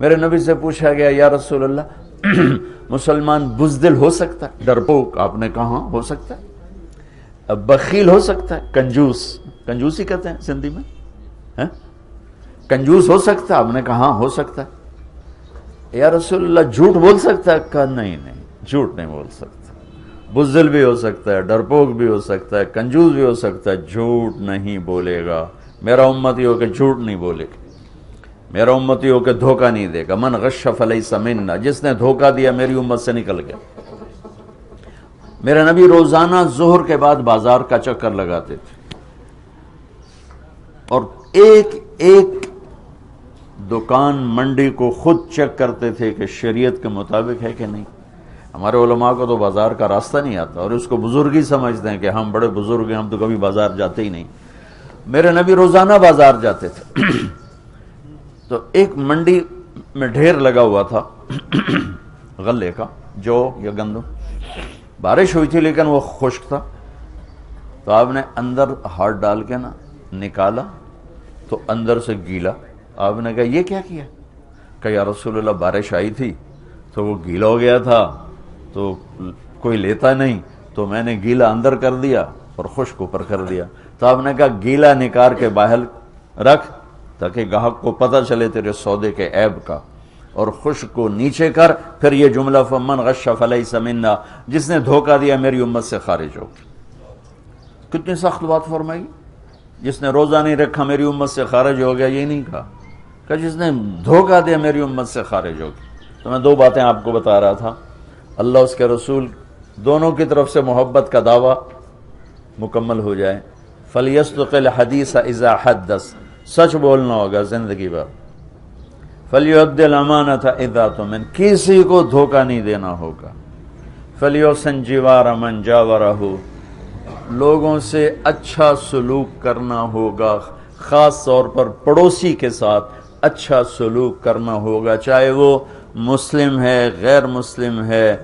میرے نبی سے پوچھا گیا یا رسول اللہ مسلمان بزدل ہو سکتا ہے؟ ڈرپوک، آپ نے کہا ہو سکتا ہے۔ بخیل ہو سکتا ہے؟ کنجوس ہی کہتے ہیں سندھی میں، کنجوس ہو سکتا ہے؟ آپ نے کہا ہو سکتا ہے۔ یا رسول اللہ جھوٹ بول سکتا ہے؟ کہا نہیں، جھوٹ نہیں بول سکتا، بزدل بھی ہو سکتا ہے، ڈرپوک بھی ہو سکتا ہے، کنجوس بھی ہو سکتا ہے، جھوٹ نہیں بولے گا۔ میرا امتی ہو کہ جھوٹ نہیں بولے گا، میرا امتی ہو کہ دھوکہ نہیں دے گا۔ من غش فلیس منا، جس نے دھوکہ دیا میری امت سے نکل گیا۔ میرے نبی روزانہ ظہر کے بعد بازار کا چکر لگاتے تھے اور ایک ایک دکان منڈی کو خود چیک کرتے تھے کہ شریعت کے مطابق ہے کہ نہیں۔ ہمارے علماء کو تو بازار کا راستہ نہیں آتا اور اس کو بزرگی سمجھتے ہیں کہ ہم بڑے بزرگ ہیں، ہم تو کبھی بازار جاتے ہی نہیں۔ میرے نبی روزانہ بازار جاتے تھے تو ایک منڈی میں ڈھیر لگا ہوا تھا غلے کا، جو یا گندم، بارش ہوئی تھی لیکن وہ خشک تھا، تو آپ نے اندر ہاتھ ڈال کے نکالا تو اندر سے گیلا۔ آپ نے کہا یہ کیا کیا؟ کہ یا رسول اللہ بارش آئی تھی تو وہ گیلا ہو گیا تھا تو کوئی لیتا نہیں، تو میں نے گیلا اندر کر دیا اور خشک اوپر کر دیا۔ تو آپ نے کہا گیلا نکار کے باہر رکھ تاکہ گاہک کو پتہ چلے تیرے سودے کے عیب کا، اور خشک کو نیچے کر۔ پھر یہ جملہ فمن غش فلیس منا، جس نے دھوکہ دیا میری امت سے خارج ہو۔ کتنی سخت بات فرمائی۔ جس نے روزہ نہیں رکھا میری امت سے خارج ہو گیا، یہ نہیں کہا کہ جس نے دھوکہ دیا میری امت سے خارج ہو گیا۔ تو میں دو باتیں آپ کو بتا رہا تھا، اللہ اس کے رسول دونوں کی طرف سے محبت کا دعویٰ مکمل ہو جائے۔ فَلْيَصْدُقِ الْحَدِيثَ إِذَا حَدَّثَ، سچ بولنا ہوگا زندگی بھر۔ فَلْيُؤَدِّ الْأَمَانَةَ إِذَا تُؤْمِنَ، کسی کو دھوکہ نہیں دینا ہوگا۔ فَلْيُحْسِنْ جِوَارَ مَنْ جَاوَرَهُ، لوگوں سے اچھا سلوک کرنا ہوگا، خاص طور پر پڑوسی کے ساتھ اچھا سلوک کرنا ہوگا، چاہے وہ مسلم ہے، غیر مسلم ہے،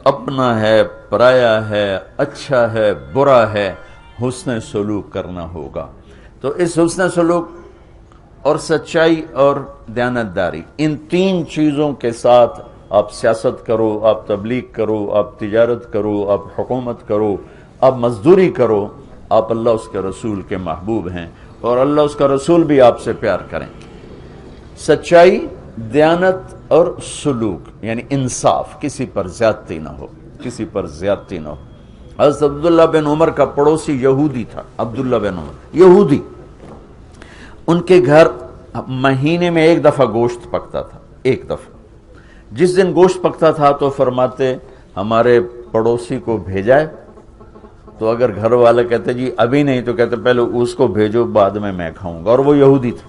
اپنا ہے، پرایا ہے، اچھا ہے، برا ہے، حسن سلوک کرنا ہوگا۔ تو اس حسن سلوک اور سچائی اور دیانتداری، ان تین چیزوں کے ساتھ آپ سیاست کرو، آپ تبلیغ کرو، آپ تجارت کرو، آپ حکومت کرو، آپ مزدوری کرو، آپ اللہ اس کے رسول کے محبوب ہیں اور اللہ اس کا رسول بھی آپ سے پیار کریں۔ سچائی، دیانت اور سلوک یعنی انصاف، کسی پر زیادتی نہ ہو، کسی پر زیادتی نہ ہو۔ حضرت عبداللہ بن عمر کا پڑوسی یہودی تھا، عبداللہ بن عمر یہودی، ان کے گھر مہینے میں ایک دفعہ گوشت پکتا تھا، ایک دفعہ۔ جس دن گوشت پکتا تھا تو فرماتے ہمارے پڑوسی کو بھیجائے، تو اگر گھر والے کہتے جی ابھی نہیں، تو کہتے پہلے اس کو بھیجو بعد میں کھاؤں گا، اور وہ یہودی تھا۔